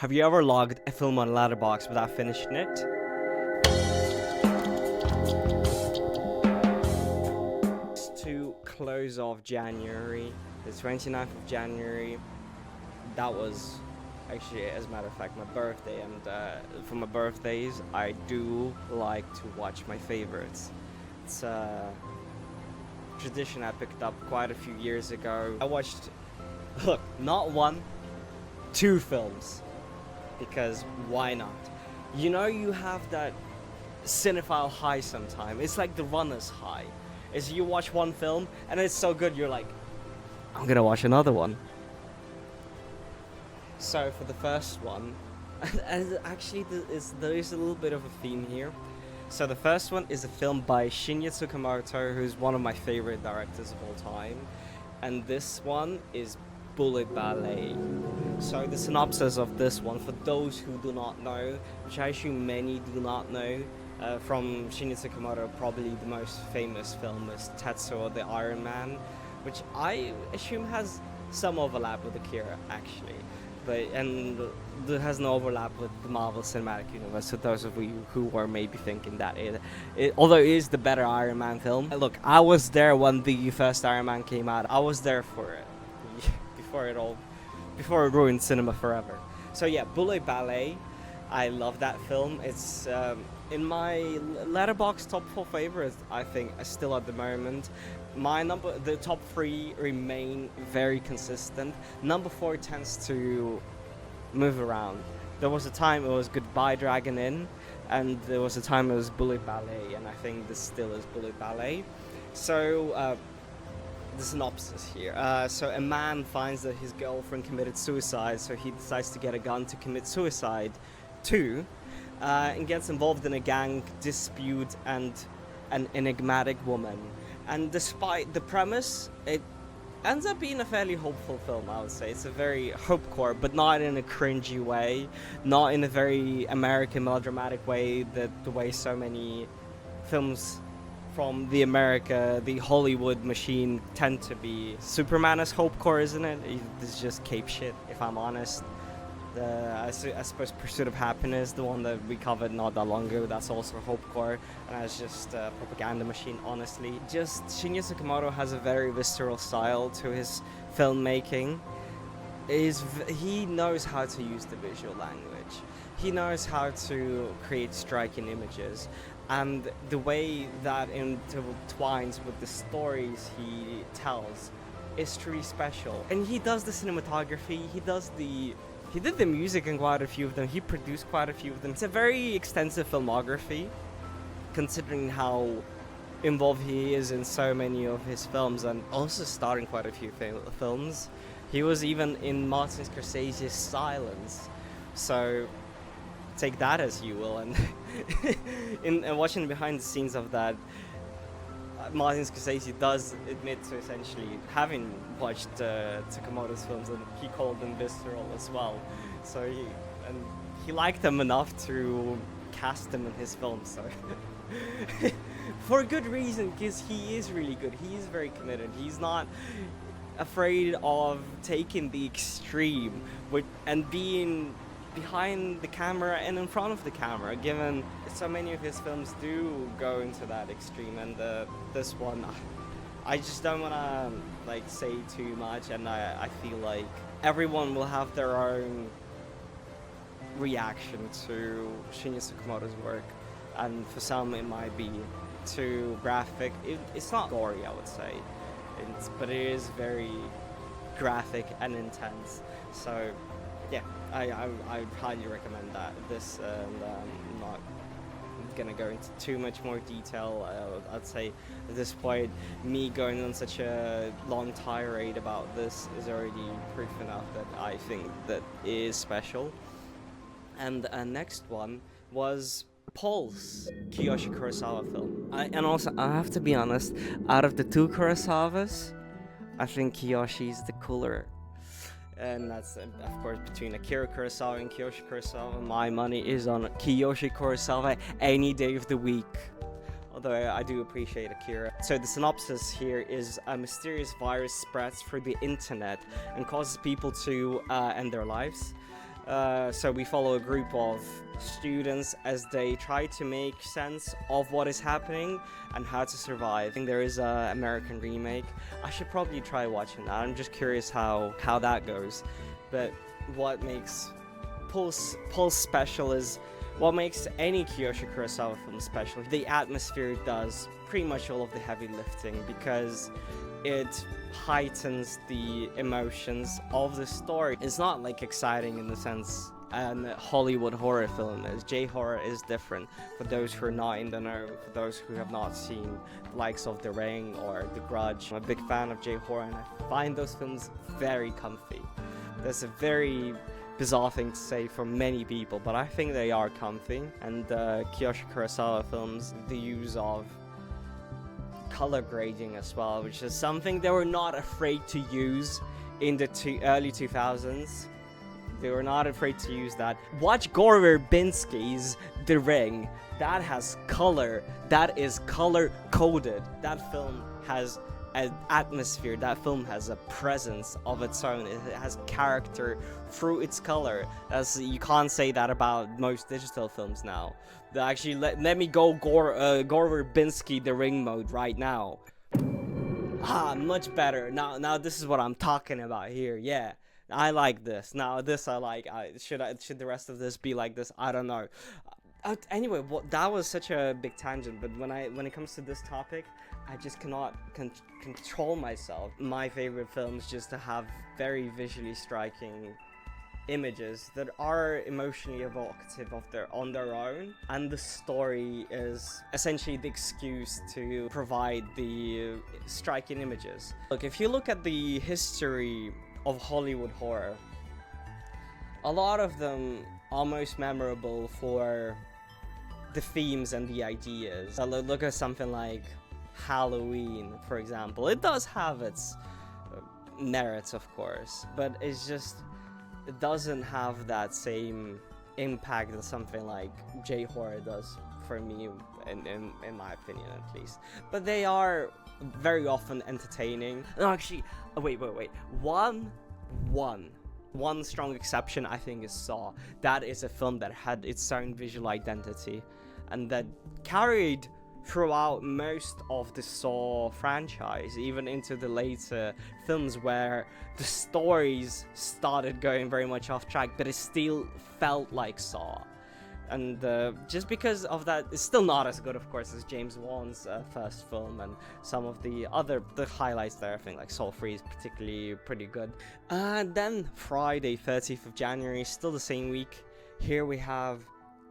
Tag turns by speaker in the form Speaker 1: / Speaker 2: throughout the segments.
Speaker 1: Have you ever logged a film on Letterboxd without finishing it? To close off January, the 29th of January, that was actually, as a matter of fact, my birthday, and for my birthdays, I do like to watch my favorites. It's a tradition I picked up quite a few years ago. I watched, look, not one, two films, because why not? You know, you have that cinephile high sometime. It's like the runner's high. Is you watch one film and it's so good you're like, I'm gonna watch another one. So for the first one, and actually there is a little bit of a theme here. So the first one is a film by Shinya Tsukamoto, who's one of my favorite directors of all time, and this one is Bullet Ballet. So the synopsis of this one, for those who do not know, which I assume many do not know, from Shinya Tsukamoto, probably the most famous film is Tetsuo the Iron Man, which I assume has some overlap with Akira, actually, and there has no overlap with the Marvel Cinematic Universe. So those of you who were maybe thinking that although it is the better Iron Man film, look, I was there when the first Iron Man came out. I was there for it before it ruined cinema forever. So yeah, Bullet Ballet, I love that film. It's in my Letterboxd top 4 favorites, I think, still at the moment. The top 3 remain very consistent. Number 4 tends to move around. There was a time it was Goodbye Dragon Inn, and there was a time it was Bullet Ballet, and I think this still is Bullet Ballet. So the synopsis here. So a man finds that his girlfriend committed suicide, so he decides to get a gun to commit suicide too, and gets involved in a gang dispute and an enigmatic woman. And despite the premise, it ends up being a fairly hopeful film, I would say. It's a very hope-core, but not in a cringy way, not in a very American melodramatic way, the way so many films from the Hollywood machine tend to be. Superman is hopecore, isn't it? It's just cape shit, if I'm honest. I suppose Pursuit of Happiness, the one that we covered not that long ago, that's also hopecore, and it's just a propaganda machine, honestly. Just Shinya Tsukamoto has a very visceral style to his filmmaking. He knows how to use the visual language. He knows how to create striking images, and the way that intertwines with the stories he tells is truly special. And he does the cinematography, he did the music in quite a few of them, he produced quite a few of them. It's a very extensive filmography, considering how involved he is in so many of his films, and also starring quite a few films. He was even in Martin Scorsese's Silence, so take that as you will. And in watching behind the scenes of that, Martin Scorsese does admit to essentially having watched Tsukamoto's films, and he called them visceral as well. So he liked them enough to cast them in his films. So for a good reason, because he is really good. He is very committed. He's not afraid of taking the extreme and being behind the camera and in front of the camera, given so many of his films do go into that extreme. And this one, I just don't want to say too much, and I feel like everyone will have their own reaction to Shinya Tsukamoto's work, and for some it might be too graphic. It's not gory, I would say, but it is very graphic and intense. So yeah, I highly recommend this, and I'm not gonna go into too much more detail. I'd say at this point, me going on such a long tirade about this is already proof enough that I think that is special. And next one was Pulse, Kiyoshi Kurosawa film. And also, I have to be honest, out of the two Kurosawas, I think Kiyoshi's the cooler. And that's, of course, between Akira Kurosawa and Kiyoshi Kurosawa. My money is on Kiyoshi Kurosawa any day of the week, although I do appreciate Akira. So the synopsis here is a mysterious virus spreads through the internet and causes people to end their lives. So we follow a group of students as they try to make sense of what is happening and how to survive. I think there is a American remake. I should probably try watching that. I'm just curious how that goes. But what makes Pulse special is what makes any Kiyoshi Kurosawa film special. The atmosphere does pretty much all of the heavy lifting because it heightens the emotions of the story. It's not like exciting in the sense an Hollywood horror film is. J-horror is different for those who are not in the know, for those who have not seen the likes of The Ring or The Grudge. I'm a big fan of J-horror and I find those films very comfy. That's a very bizarre thing to say for many people, but I think they are comfy. And Kiyoshi Kurosawa films, the use of color grading as well, which is something they were not afraid to use in the early 2000s. They were not afraid to use that. Watch Gore Verbinski's The Ring. That has color. That is color coded. That film has an atmosphere. That film has a presence of its own. It has character through its color. As you can't say that about most digital films now. Actually, let me go Gore Verbinski The Ring mode right now. Much better. Now this is what I'm talking about here. Yeah, I like this. Now this I like. Should the rest of this be like this? I don't know. Anyway, that was such a big tangent. But when it comes to this topic, I just cannot control myself. My favorite films just to have very visually striking images that are emotionally evocative on their own, and the story is essentially the excuse to provide the striking images. Look, if you look at the history of Hollywood horror, a lot of them are most memorable for the themes and the ideas. Look at something like Halloween, for example. It does have its merits, of course, but it doesn't have that same impact that something like J-horror does for me, in my opinion at least. But they are very often entertaining. No, actually, wait. One strong exception, I think, is Saw. That is a film that had its own visual identity and that carried throughout most of the Saw franchise, even into the later films where the stories started going very much off track, but it still felt like Saw. And just because of that, it's still not as good, of course, as James Wan's first film, and some of the highlights there, I think, like Saw 3 is particularly pretty good. And then Friday, 30th of January, still the same week, here we have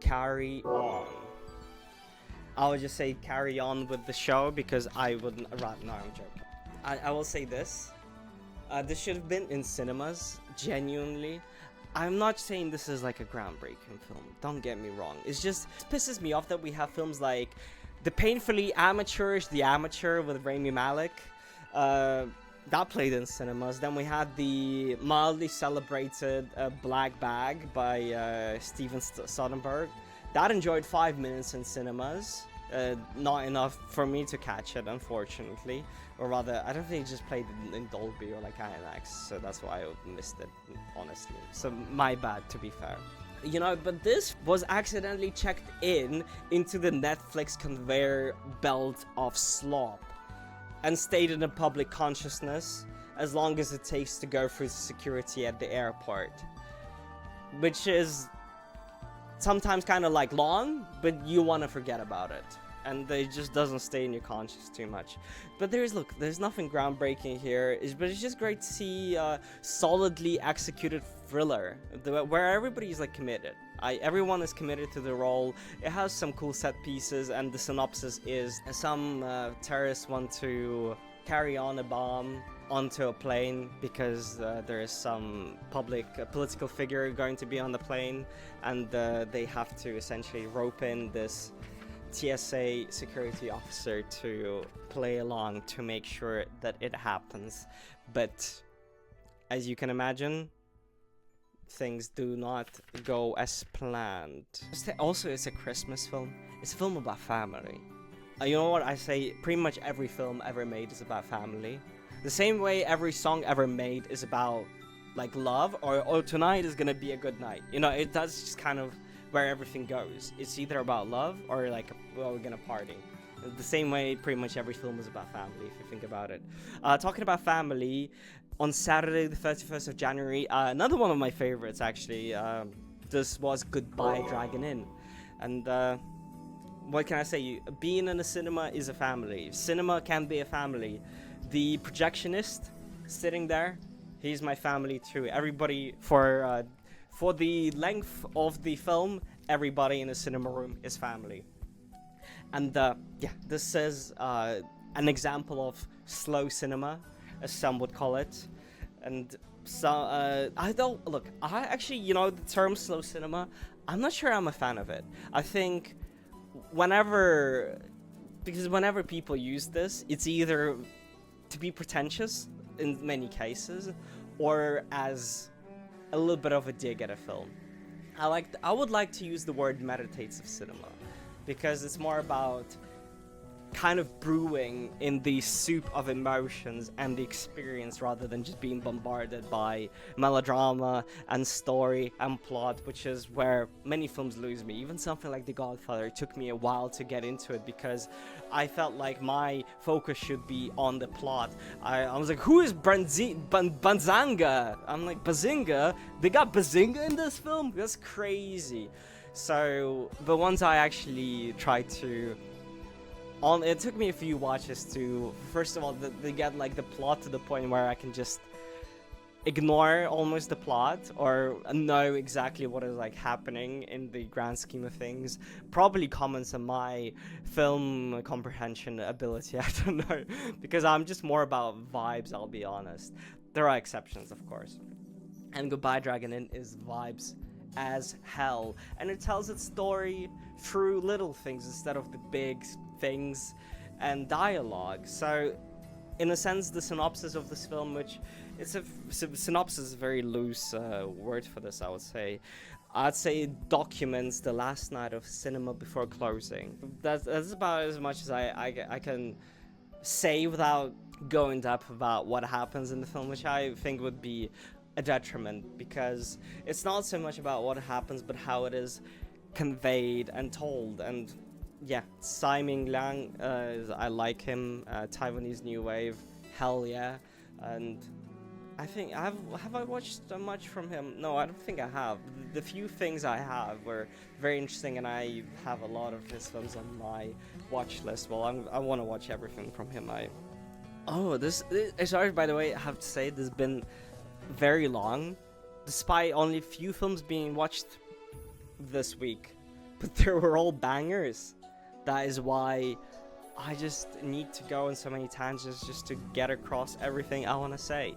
Speaker 1: Carry On. I would just say carry on with the show because I wouldn't. No, I'm joking. I will say this. This should have been in cinemas, genuinely. I'm not saying this is like a groundbreaking film. Don't get me wrong. It pisses me off that we have films like the painfully amateurish The Amateur with Rami Malek. That played in cinemas. Then we had the mildly celebrated Black Bag by Steven Soderbergh. That enjoyed 5 minutes in cinemas. Not enough for me to catch it, unfortunately. Or rather, I don't think it just played in Dolby or like IMAX, so that's why I missed it, honestly. So my bad, to be fair. You know, but this was accidentally checked into the Netflix conveyor belt of slop and stayed in the public consciousness as long as it takes to go through security at the airport. Which is sometimes kind of like long, but you want to forget about it, and it just doesn't stay in your conscience too much. But there's nothing groundbreaking here, but it's just great to see a solidly executed thriller where everybody's like committed. Everyone is committed to the role. It has some cool set pieces, and the synopsis is some terrorists want to carry on a bomb onto a plane because there is some political figure going to be on the plane, and they have to essentially rope in this TSA security officer to play along to make sure that it happens. But as you can imagine, things do not go as planned. Also, it's a Christmas film. It's a film about family. You know what I say? Pretty much every film ever made is about family. The same way every song ever made is about like love, or tonight is gonna be a good night. That's just kind of where everything goes. It's either about love or like, well, we're gonna party. The same way pretty much every film is about family, if you think about it. Talking about family, on Saturday the 31st of January, another one of my favorites actually, this was Goodbye Dragon Inn. And what can I say? Being in a cinema is a family. Cinema can be a family. The projectionist sitting there, he's my family too. Everybody, for the length of the film, everybody in the cinema room is family. And this is an example of slow cinema, as some would call it. And so I actually, the term slow cinema, I'm not sure I'm a fan of it. I think whenever people use this, it's either to be pretentious in many cases, or as a little bit of a dig at a film. I would like to use the word meditative cinema, because it's more about kind of brewing in the soup of emotions and the experience, rather than just being bombarded by melodrama and story and plot, which is where many films lose me. Even something like The Godfather, it took me a while to get into it, because I felt like my focus should be on the plot. I was like, who is Banzanga? I'm like, Bazinga? They got Bazinga in this film? That's crazy. So the ones I actually tried to... it took me a few watches to, first of all, they get like the plot to the point where I can just ignore almost the plot, or know exactly what is like happening in the grand scheme of things. Probably comments on my film comprehension ability, I don't know, because I'm just more about vibes, I'll be honest. There are exceptions, of course. And Goodbye Dragon Inn is vibes as hell, and it tells its story through little things instead of the big things and dialogue. So in a sense, the synopsis of this film, which synopsis is a very loose word for this, I'd say it documents the last night of cinema before closing. That's about as much as I can say without going depth about what happens in the film, which I think would be a detriment, because it's not so much about what happens, but how it is conveyed and told. And yeah, Tsai Ming Liang, I like him. Taiwanese New Wave, hell yeah. And I think have I watched much from him? No, I don't think I have. The few things I have were very interesting, and I have a lot of his films on my watch list. Well, I want to watch everything from him. Sorry, by the way, I have to say this has been very long, despite only a few films being watched this week, but they were all bangers. That is why I just need to go on so many tangents just to get across everything I want to say.